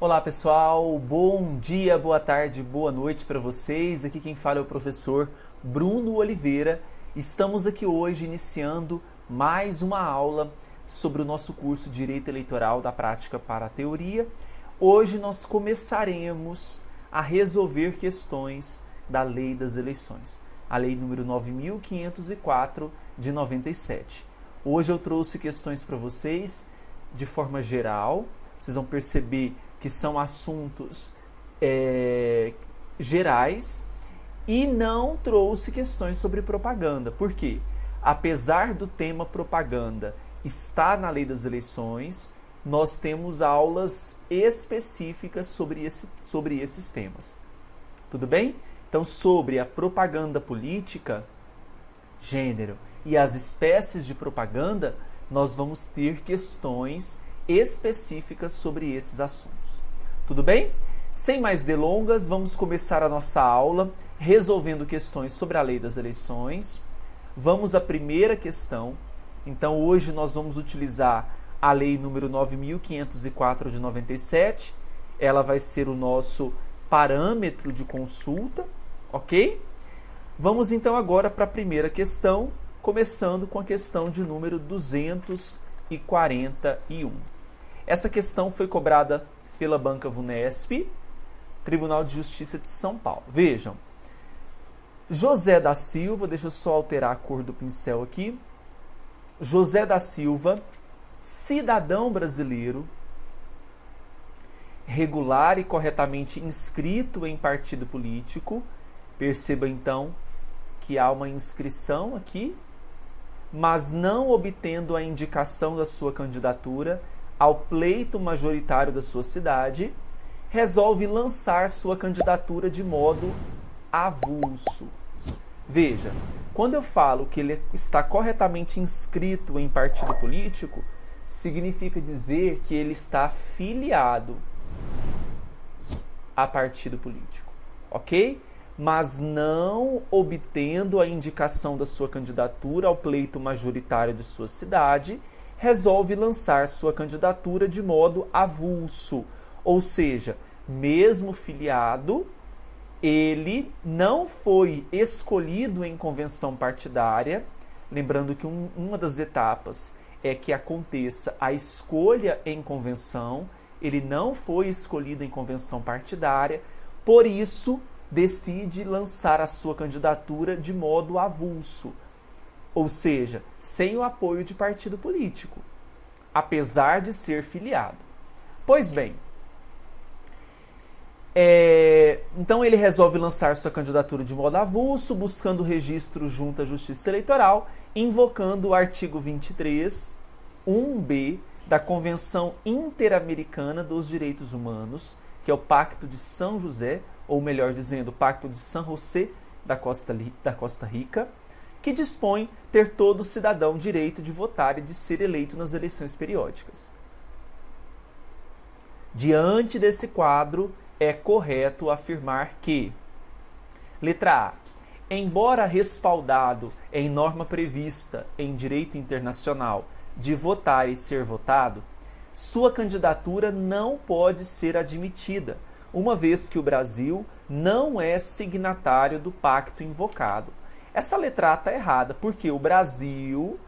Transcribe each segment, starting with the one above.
Olá pessoal, bom dia, boa tarde, boa noite para vocês. Aqui quem fala é o professor Bruno Oliveira. Estamos aqui hoje iniciando mais uma aula sobre o nosso curso Direito Eleitoral da Prática para a Teoria. Hoje nós começaremos a resolver questões da Lei das Eleições, a Lei número 9.504 de 97. Hoje eu trouxe questões para vocês de forma geral. Vocês vão perceber que são assuntos gerais e não trouxe questões sobre propaganda. Por quê? Apesar do tema propaganda estar na Lei das Eleições, nós temos aulas específicas sobre esses temas. Tudo bem? Então, sobre a propaganda política, gênero e as espécies de propaganda, nós vamos ter questões específicas sobre esses assuntos. Tudo bem? Sem mais delongas, vamos começar a nossa aula resolvendo questões sobre a Lei das Eleições. Vamos à primeira questão. Então, hoje nós vamos utilizar a Lei número 9.504 de 97. Ela vai ser o nosso parâmetro de consulta, ok? Vamos então agora para a primeira questão, começando com a questão de número 241. Essa questão foi cobrada pela Banca Vunesp, Tribunal de Justiça de São Paulo. Vejam, José da Silva, deixa eu só alterar a cor do pincel aqui. José da Silva, cidadão brasileiro, regular e corretamente inscrito em partido político. Perceba então que há uma inscrição aqui, mas não obtendo a indicação da sua candidatura ao pleito majoritário da sua cidade, resolve lançar sua candidatura de modo avulso. Veja, quando eu falo que ele está corretamente inscrito em partido político, significa dizer que ele está filiado a partido político, ok? Mas não obtendo a indicação da sua candidatura ao pleito majoritário de sua cidade, resolve lançar sua candidatura de modo avulso, ou seja, mesmo filiado, ele não foi escolhido em convenção partidária. Lembrando que uma das etapas é que aconteça a escolha em convenção. Ele não foi escolhido em convenção partidária, por isso decide lançar a sua candidatura de modo avulso, ou seja, sem o apoio de partido político, apesar de ser filiado. Pois bem, então ele resolve lançar sua candidatura de modo avulso, buscando registro junto à Justiça Eleitoral, invocando o artigo 23, 1b da Convenção Interamericana dos Direitos Humanos, que é o Pacto de São José, ou melhor dizendo, o Pacto de San José da Costa Rica, que dispõe ter todo cidadão direito de votar e de ser eleito nas eleições periódicas. Diante desse quadro, é correto afirmar que, letra A, embora respaldado em norma prevista em direito internacional de votar e ser votado, sua candidatura não pode ser admitida, uma vez que o Brasil não é signatário do pacto invocado. Essa letra A está errada, porque o Brasil,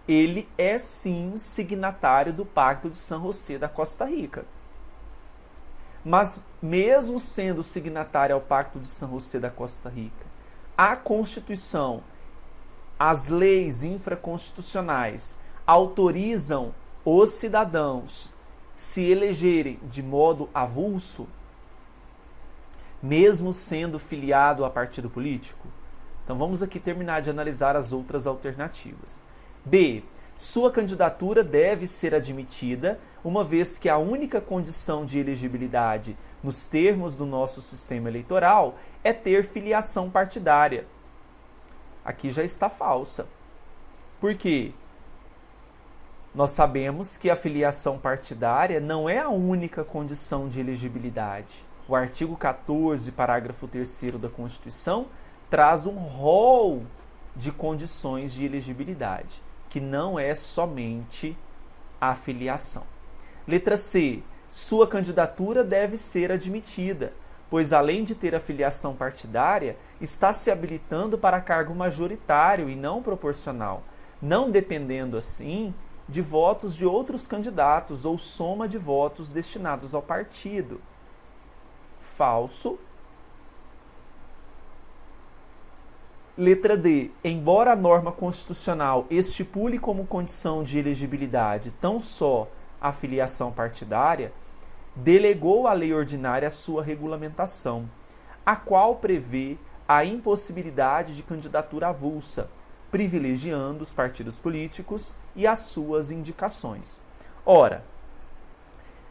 ele é sim signatário do Pacto de San José da Costa Rica. Mas mesmo sendo signatário ao Pacto de San José da Costa Rica, a Constituição, as leis infraconstitucionais autorizam os cidadãos se elegerem de modo avulso, mesmo sendo filiado a partido político? Então vamos aqui terminar de analisar as outras alternativas. B. Sua candidatura deve ser admitida, uma vez que a única condição de elegibilidade nos termos do nosso sistema eleitoral é ter filiação partidária. Aqui já está falsa. Por quê? Nós sabemos que a filiação partidária não é a única condição de elegibilidade. O artigo 14, parágrafo 3º da Constituição, traz um rol de condições de elegibilidade, que não é somente a filiação. Letra C. sua candidatura deve ser admitida, pois além de ter a filiação partidária, está se habilitando para cargo majoritário e não proporcional, não dependendo assim de votos de outros candidatos ou soma de votos destinados ao partido. Falso. Letra D. Embora a norma constitucional estipule como condição de elegibilidade tão só a filiação partidária, delegou à lei ordinária sua regulamentação, a qual prevê a impossibilidade de candidatura avulsa, privilegiando os partidos políticos e as suas indicações. Ora,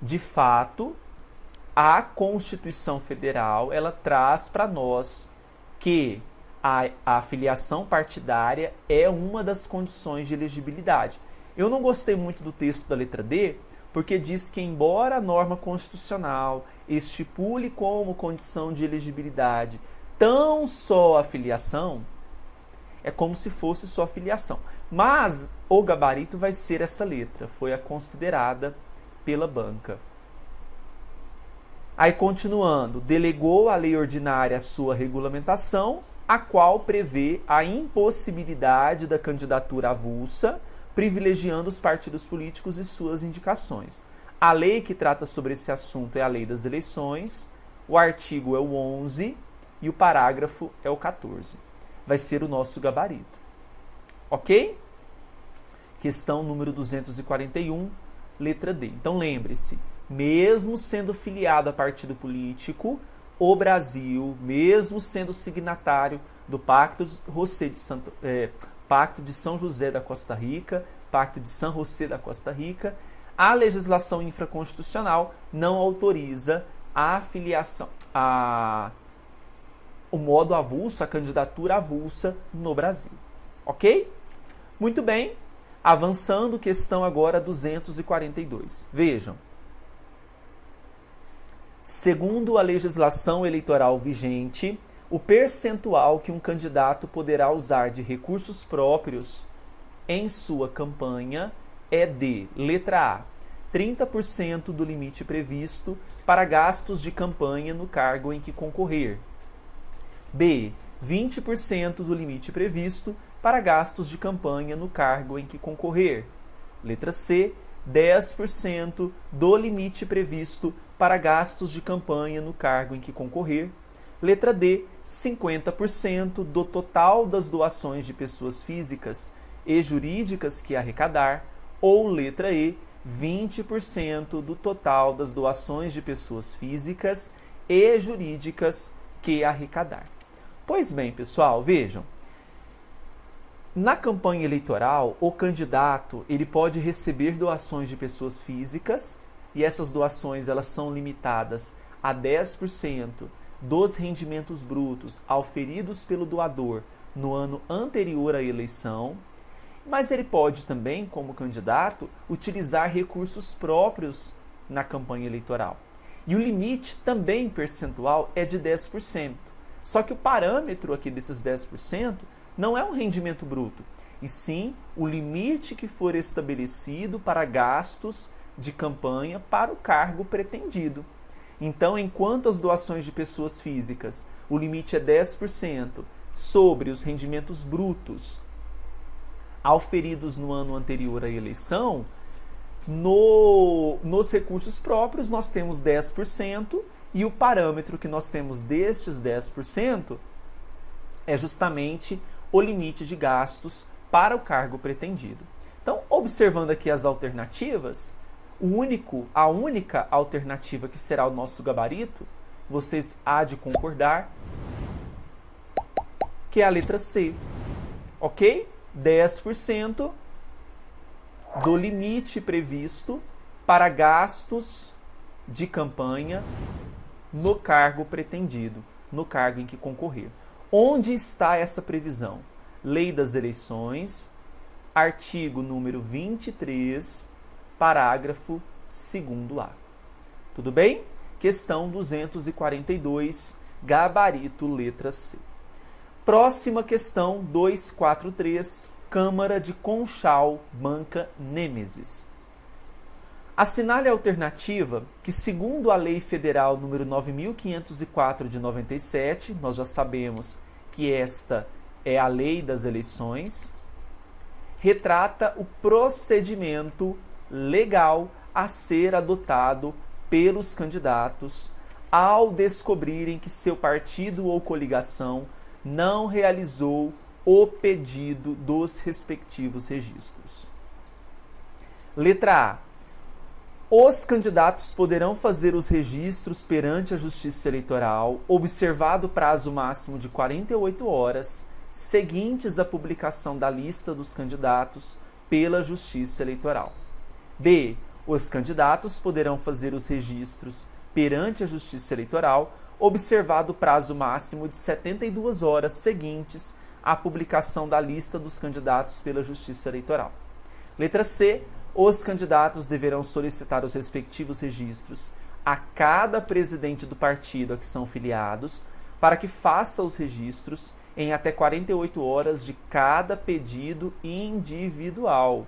de fato, a Constituição Federal ela traz para nós que a filiação partidária é uma das condições de elegibilidade. Eu não gostei muito do texto da letra D, porque diz que, embora a norma constitucional estipule como condição de elegibilidade tão só a filiação, é como se fosse só a filiação. Mas o gabarito vai ser essa letra, foi a considerada pela banca. Aí, continuando, delegou à lei ordinária a sua regulamentação, a qual prevê a impossibilidade da candidatura avulsa, privilegiando os partidos políticos e suas indicações. A lei que trata sobre esse assunto é a Lei das Eleições, o artigo é o 11 e o parágrafo é o 14. Vai ser o nosso gabarito. Ok? Questão número 241, letra D. Então lembre-se, mesmo sendo filiado a partido político, o Brasil, mesmo sendo signatário do Pacto de São José da Costa Rica, Pacto de San José da Costa Rica, a legislação infraconstitucional não autoriza a filiação, o modo avulso, a candidatura avulsa no Brasil. Ok? Muito bem. Avançando, questão agora 242. Vejam. Segundo a legislação eleitoral vigente, o percentual que um candidato poderá usar de recursos próprios em sua campanha é de, letra A, 30% do limite previsto para gastos de campanha no cargo em que concorrer. B, 20% do limite previsto para gastos de campanha no cargo em que concorrer. Letra C, 10% do limite previsto para gastos de campanha no cargo em que concorrer. Letra D, 50% do total das doações de pessoas físicas e jurídicas que arrecadar. Ou letra E, 20% do total das doações de pessoas físicas e jurídicas que arrecadar. Pois bem, pessoal, vejam. Na campanha eleitoral, o candidato ele pode receber doações de pessoas físicas e essas doações elas são limitadas a 10% dos rendimentos brutos auferidos pelo doador no ano anterior à eleição, mas ele pode também, como candidato, utilizar recursos próprios na campanha eleitoral. E o limite também percentual é de 10%. Só que o parâmetro aqui desses 10% não é um rendimento bruto, e sim o limite que for estabelecido para gastos de campanha para o cargo pretendido. Então, enquanto as doações de pessoas físicas, o limite é 10% sobre os rendimentos brutos auferidos no ano anterior à eleição, nos recursos próprios nós temos 10% e o parâmetro que nós temos destes 10% é justamente o limite de gastos para o cargo pretendido. Então, observando aqui as alternativas, a única alternativa que será o nosso gabarito, vocês há de concordar, que é a letra C. Ok? 10% do limite previsto para gastos de campanha no cargo pretendido, no cargo em que concorrer. Onde está essa previsão? Lei das Eleições, artigo número 23, parágrafo 2º-A. Tudo bem? Questão 242, gabarito letra C. Próxima questão 243, Câmara de Conchal, Banca Nêmesis. Assinale a alternativa que, segundo a Lei Federal número 9.504 de 97, nós já sabemos que esta é a lei das eleições, retrata o procedimento legal a ser adotado pelos candidatos ao descobrirem que seu partido ou coligação não realizou o pedido dos respectivos registros. Letra A. Os candidatos poderão fazer os registros perante a Justiça Eleitoral, observado o prazo máximo de 48 horas, seguintes à publicação da lista dos candidatos pela Justiça Eleitoral. B. Os candidatos poderão fazer os registros perante a Justiça Eleitoral, observado o prazo máximo de 72 horas seguintes à publicação da lista dos candidatos pela Justiça Eleitoral. Letra C. Os candidatos deverão solicitar os respectivos registros a cada presidente do partido a que são filiados, para que faça os registros em até 48 horas de cada pedido individual.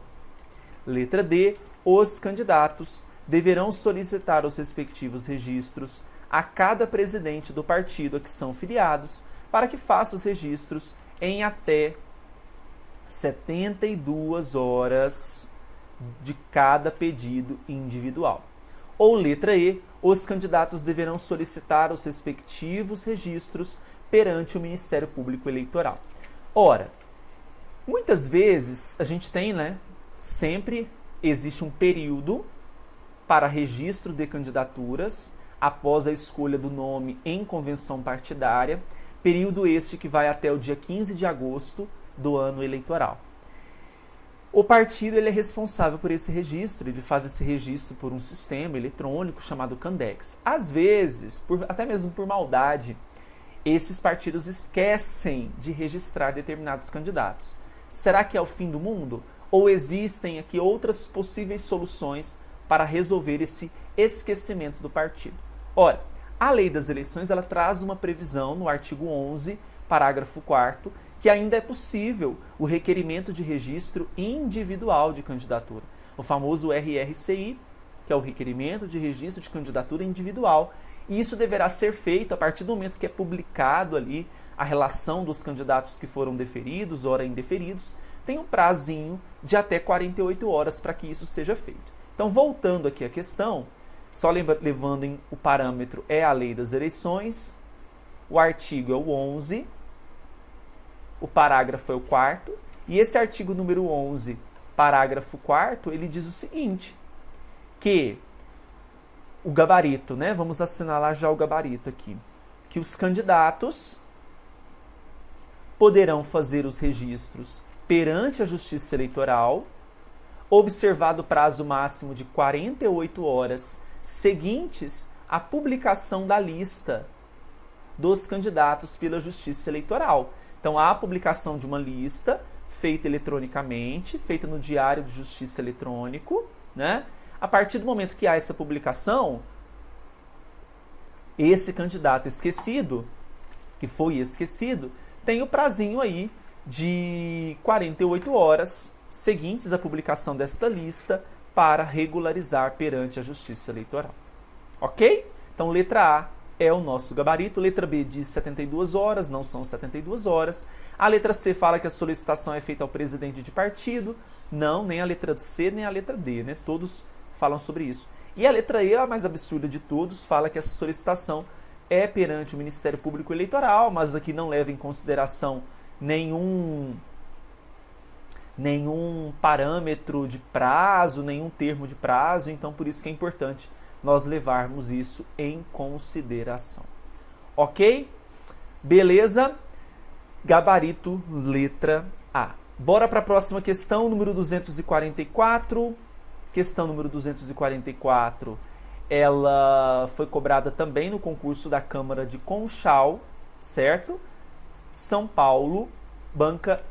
Letra D. Os candidatos deverão solicitar os respectivos registros a cada presidente do partido a que são filiados, para que faça os registros em até 72 horas de cada pedido individual. Ou letra E, os candidatos deverão solicitar os respectivos registros perante o Ministério Público Eleitoral. Ora, muitas vezes a gente tem, sempre existe um período para registro de candidaturas após a escolha do nome em convenção partidária, período este que vai até o dia 15 de agosto do ano eleitoral. O partido ele é responsável por esse registro, ele faz esse registro por um sistema eletrônico chamado Candex. Às vezes, até mesmo por maldade, esses partidos esquecem de registrar determinados candidatos. Será que é o fim do mundo? Ou existem aqui outras possíveis soluções para resolver esse esquecimento do partido? Ora, a lei das eleições ela traz uma previsão no artigo 11, parágrafo 4º, que ainda é possível o requerimento de registro individual de candidatura. O famoso RRCI, que é o requerimento de registro de candidatura individual. E isso deverá ser feito a partir do momento que é publicado ali a relação dos candidatos que foram deferidos, ora indeferidos, tem um prazinho de até 48 horas para que isso seja feito. Então, voltando aqui à questão, só levando em o parâmetro é a lei das eleições, o artigo é o 11, o parágrafo é o 4º, e esse artigo número 11, parágrafo 4º, ele diz o seguinte, que o gabarito, vamos assinalar já o gabarito aqui, que os candidatos poderão fazer os registros perante a Justiça Eleitoral, observado o prazo máximo de 48 horas seguintes à publicação da lista dos candidatos pela Justiça Eleitoral. Então, há a publicação de uma lista feita eletronicamente, feita no Diário de Justiça Eletrônico, A partir do momento que há essa publicação, esse candidato esquecido, que foi esquecido, tem o prazinho aí de 48 horas seguintes à publicação desta lista para regularizar perante a Justiça Eleitoral. Ok? Então, letra A é o nosso gabarito. Letra B diz 72 horas, não são 72 horas. A letra C fala que a solicitação é feita ao presidente de partido. Não, nem a letra C, nem a letra D, Todos falam sobre isso. E a letra E, a mais absurda de todos, fala que essa solicitação é perante o Ministério Público Eleitoral, mas aqui não leva em consideração nenhum parâmetro de prazo, nenhum termo de prazo, então por isso que é importante nós levarmos isso em consideração. Ok? Beleza? Gabarito, letra A. Bora para a próxima questão, número 244. Questão número 244, ela foi cobrada também no concurso da Câmara de Conchal, certo? São Paulo, banca